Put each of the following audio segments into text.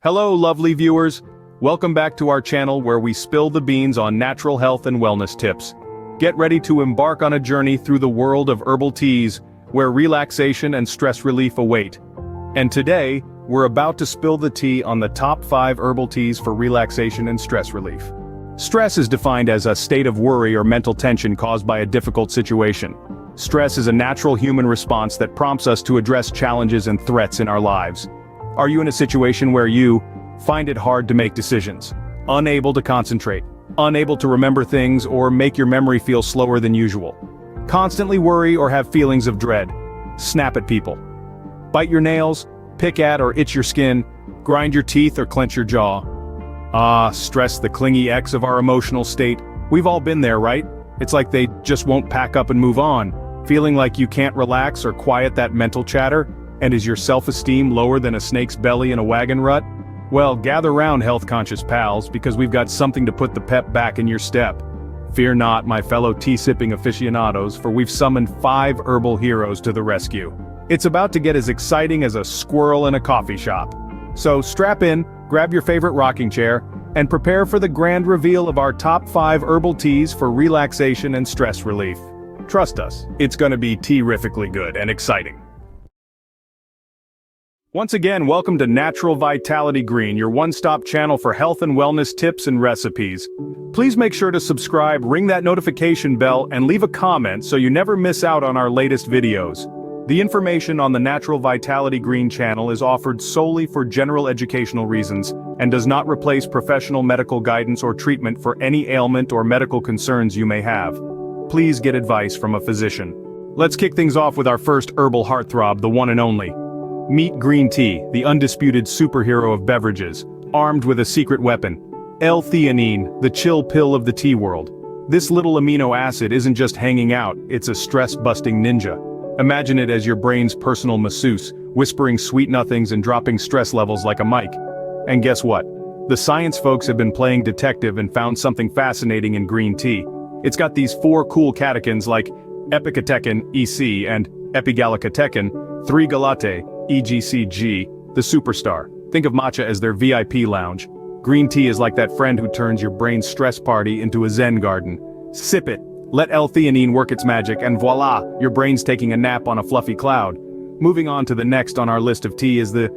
Hello, lovely viewers. Welcome back to our channel where we spill the beans on natural health and wellness tips. Get ready to embark on a journey through the world of herbal teas, where relaxation and stress relief await. And today, we're about to spill the tea on the top 5 herbal teas for relaxation and stress relief. Stress is defined as a state of worry or mental tension caused by a difficult situation. Stress is a natural human response that prompts us to address challenges and threats in our lives. Are you in a situation where you find it hard to make decisions, unable to concentrate, unable to remember things, or make your memory feel slower than usual? Constantly worry or have feelings of dread? Snap at people, bite your nails, pick at or itch your skin, grind your teeth or clench your jaw? Stress, the clingy ex of our emotional state. We've all been there, right? It's like they just won't pack up and move on, feeling like you can't relax or quiet that mental chatter. And is your self-esteem lower than a snake's belly in a wagon rut? Well, gather round, health-conscious pals, because we've got something to put the pep back in your step. Fear not, my fellow tea-sipping aficionados, for we've summoned 5 herbal heroes to the rescue. It's about to get as exciting as a squirrel in a coffee shop. So strap in, grab your favorite rocking chair, and prepare for the grand reveal of our top 5 herbal teas for relaxation and stress relief. Trust us, it's gonna be terrifically good and exciting. Once again, welcome to Natural Vitality Green, your one-stop channel for health and wellness tips and recipes. Please make sure to subscribe, ring that notification bell, and leave a comment so you never miss out on our latest videos. The information on the Natural Vitality Green channel is offered solely for general educational reasons and does not replace professional medical guidance or treatment for any ailment or medical concerns you may have. Please get advice from a physician. Let's kick things off with our first herbal heartthrob, the one and only. Meet green tea, the undisputed superhero of beverages, armed with a secret weapon. L-theanine, the chill pill of the tea world. This little amino acid isn't just hanging out, it's a stress-busting ninja. Imagine it as your brain's personal masseuse, whispering sweet nothings and dropping stress levels like a mic. And guess what? The science folks have been playing detective and found something fascinating in green tea. It's got these 4 cool catechins like epicatechin, EC, and epigallicatechin, 3-galate, EGCG, the superstar. Think of matcha as their VIP lounge. Green tea is like that friend who turns your brain's stress party into a zen garden. Sip it, let L-theanine work its magic, and voila, your brain's taking a nap on a fluffy cloud. Moving on to the next on our list of tea is the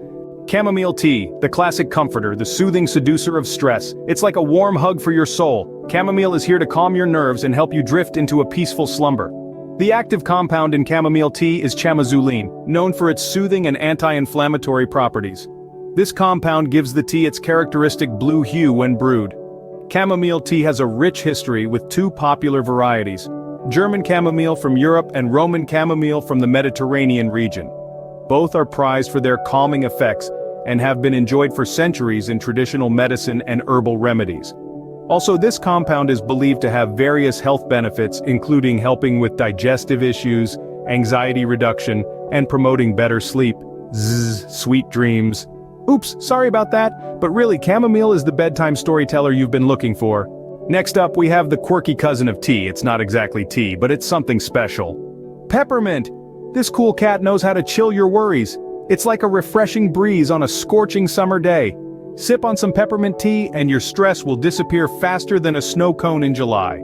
chamomile tea, the classic comforter, the soothing seducer of stress. It's like a warm hug for your soul. Chamomile is here to calm your nerves and help you drift into a peaceful slumber. The active compound in chamomile tea is chamazulene, known for its soothing and anti-inflammatory properties. This compound gives the tea its characteristic blue hue when brewed. Chamomile tea has a rich history with 2 popular varieties: German chamomile from Europe and Roman chamomile from the Mediterranean region. Both are prized for their calming effects and have been enjoyed for centuries in traditional medicine and herbal remedies. Also, this compound is believed to have various health benefits, including helping with digestive issues, anxiety reduction, and promoting better sleep. Sweet dreams. Oops, sorry about that, but really, chamomile is the bedtime storyteller you've been looking for. Next up, we have the quirky cousin of tea. It's not exactly tea, but it's something special. Peppermint! This cool cat knows how to chill your worries. It's like a refreshing breeze on a scorching summer day. Sip on some peppermint tea and your stress will disappear faster than a snow cone in July.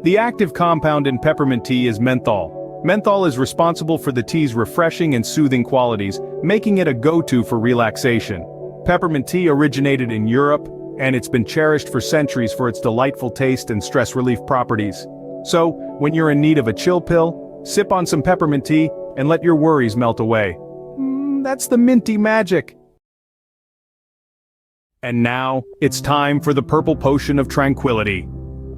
The active compound in peppermint tea is menthol. Menthol is responsible for the tea's refreshing and soothing qualities, making it a go-to for relaxation. Peppermint tea originated in Europe, and it's been cherished for centuries for its delightful taste and stress relief properties. So, when you're in need of a chill pill, sip on some peppermint tea and let your worries melt away. That's the minty magic. And now, it's time for the purple potion of tranquility.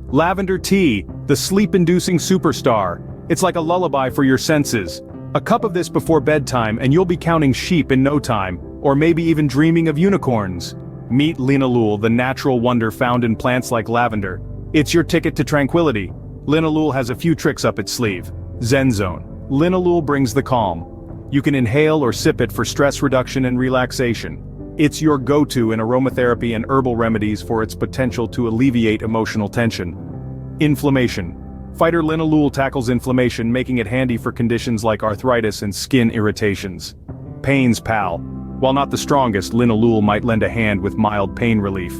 Lavender tea, the sleep-inducing superstar. It's like a lullaby for your senses. A cup of this before bedtime and you'll be counting sheep in no time, or maybe even dreaming of unicorns. Meet linalool, the natural wonder found in plants like lavender. It's your ticket to tranquility. Linalool has a few tricks up its sleeve. Zen Zone. Linalool brings the calm. You can inhale or sip it for stress reduction and relaxation. It's your go-to in aromatherapy and herbal remedies for its potential to alleviate emotional tension. Inflammation. Fighter linalool tackles inflammation, making it handy for conditions like arthritis and skin irritations. Pains pal. While not the strongest, linalool might lend a hand with mild pain relief.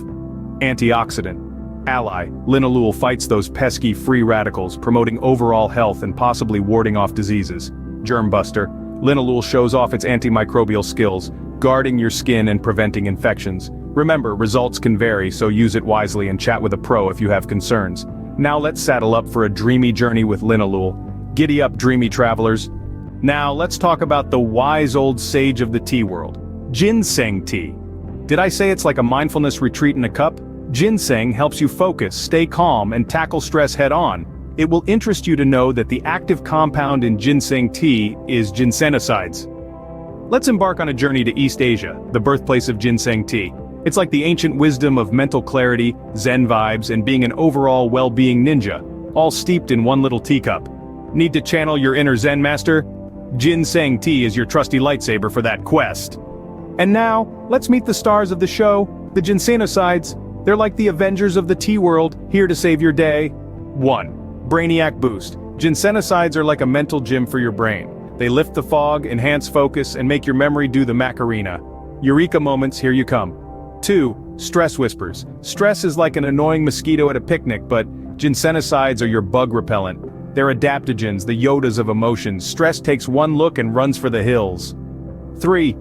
Antioxidant. Ally, linalool fights those pesky free radicals, promoting overall health and possibly warding off diseases. Germ buster. Linalool shows off its antimicrobial skills, guarding your skin and preventing infections. Remember, results can vary, so use it wisely and chat with a pro if you have concerns. Now let's saddle up for a dreamy journey with linalool. Giddy up, dreamy travelers. Now let's talk about the wise old sage of the tea world. Ginseng tea. Did I say it's like a mindfulness retreat in a cup? Ginseng helps you focus, stay calm, and tackle stress head-on. It will interest you to know that the active compound in ginseng tea is ginsenosides. Let's embark on a journey to East Asia, the birthplace of ginseng tea. It's like the ancient wisdom of mental clarity, Zen vibes, and being an overall well-being ninja, all steeped in one little teacup. Need to channel your inner Zen master? Ginseng tea is your trusty lightsaber for that quest. And now, let's meet the stars of the show, the ginsenosides. They're like the Avengers of the tea world, here to save your day. 1. Brainiac Boost. Ginsenosides are like a mental gym for your brain. They lift the fog, enhance focus, and make your memory do the Macarena. Eureka moments, here you come. 2. Stress Whispers. Stress is like an annoying mosquito at a picnic, but ginsenosides are your bug repellent. They're adaptogens, the Yodas of emotions. Stress takes one look and runs for the hills. 3.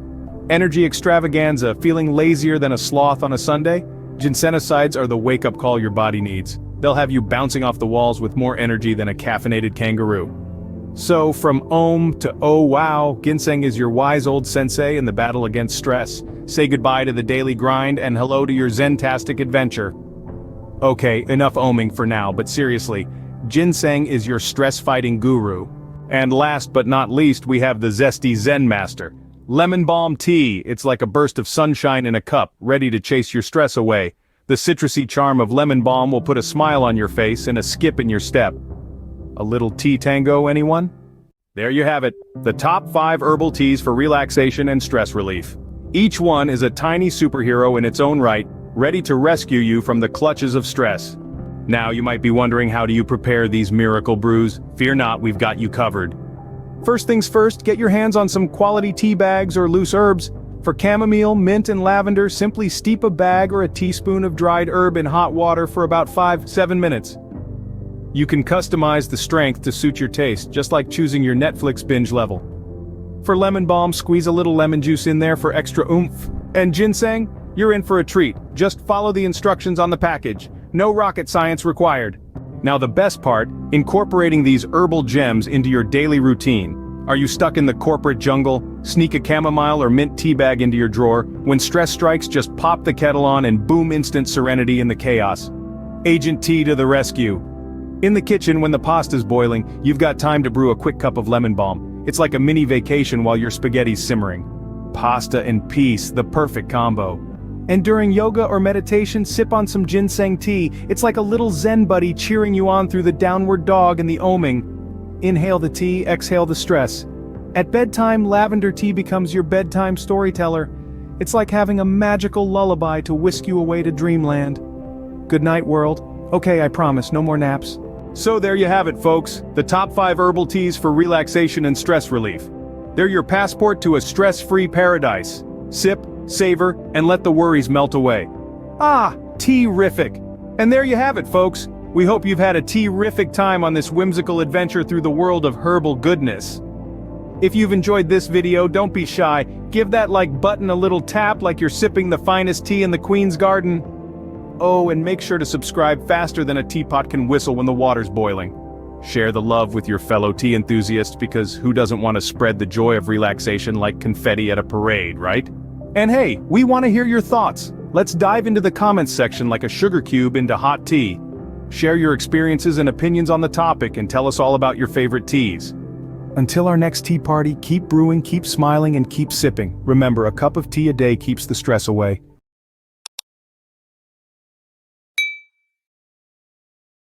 Energy Extravaganza. Feeling lazier than a sloth on a Sunday? Ginsenosides are the wake-up call your body needs. They'll have you bouncing off the walls with more energy than a caffeinated kangaroo. So, from Om to oh wow, ginseng is your wise old sensei in the battle against stress. Say goodbye to the daily grind and hello to your zen-tastic adventure. Okay, enough oming for now, but seriously, ginseng is your stress-fighting guru. And last but not least, we have the zesty Zen master. Lemon balm tea. It's like a burst of sunshine in a cup, ready to chase your stress away. The citrusy charm of lemon balm will put a smile on your face and a skip in your step. A little tea tango, anyone? There you have it, the top 5 herbal teas for relaxation and stress relief. Each one is a tiny superhero in its own right, ready to rescue you from the clutches of stress. Now you might be wondering, how do you prepare these miracle brews? Fear not, we've got you covered. First things first, get your hands on some quality tea bags or loose herbs. For chamomile, mint, and lavender, simply steep a bag or a teaspoon of dried herb in hot water for about 5-7 minutes. You can customize the strength to suit your taste, just like choosing your Netflix binge level. For lemon balm, squeeze a little lemon juice in there for extra oomph. And ginseng? You're in for a treat. Just follow the instructions on the package. No rocket science required. Now the best part, incorporating these herbal gems into your daily routine. Are you stuck in the corporate jungle? Sneak a chamomile or mint tea bag into your drawer. When stress strikes, just pop the kettle on and boom, instant serenity in the chaos. Agent Tea to the rescue. In the kitchen, when the pasta's boiling, you've got time to brew a quick cup of lemon balm. It's like a mini vacation while your spaghetti's simmering. Pasta and peace, the perfect combo. And during yoga or meditation, sip on some ginseng tea. It's like a little Zen buddy cheering you on through the downward dog and the oming. Inhale the tea, exhale the stress. At bedtime, lavender tea becomes your bedtime storyteller. It's like having a magical lullaby to whisk you away to dreamland. Good night, world. Okay, I promise, no more naps. So there you have it, folks, the top 5 herbal teas for relaxation and stress relief. They're your passport to a stress-free paradise. Sip, savor, and let the worries melt away. Ah, tea-rific. And there you have it, folks. We hope you've had a tea-rific time on this whimsical adventure through the world of herbal goodness. If you've enjoyed this video, don't be shy. Give that like button a little tap like you're sipping the finest tea in the Queen's Garden. Oh, and make sure to subscribe faster than a teapot can whistle when the water's boiling. Share the love with your fellow tea enthusiasts, because who doesn't want to spread the joy of relaxation like confetti at a parade, right? And hey, we want to hear your thoughts. Let's dive into the comments section like a sugar cube into hot tea. Share your experiences and opinions on the topic and tell us all about your favorite teas. Until our next tea party, keep brewing, keep smiling, and keep sipping. Remember, a cup of tea a day keeps the stress away.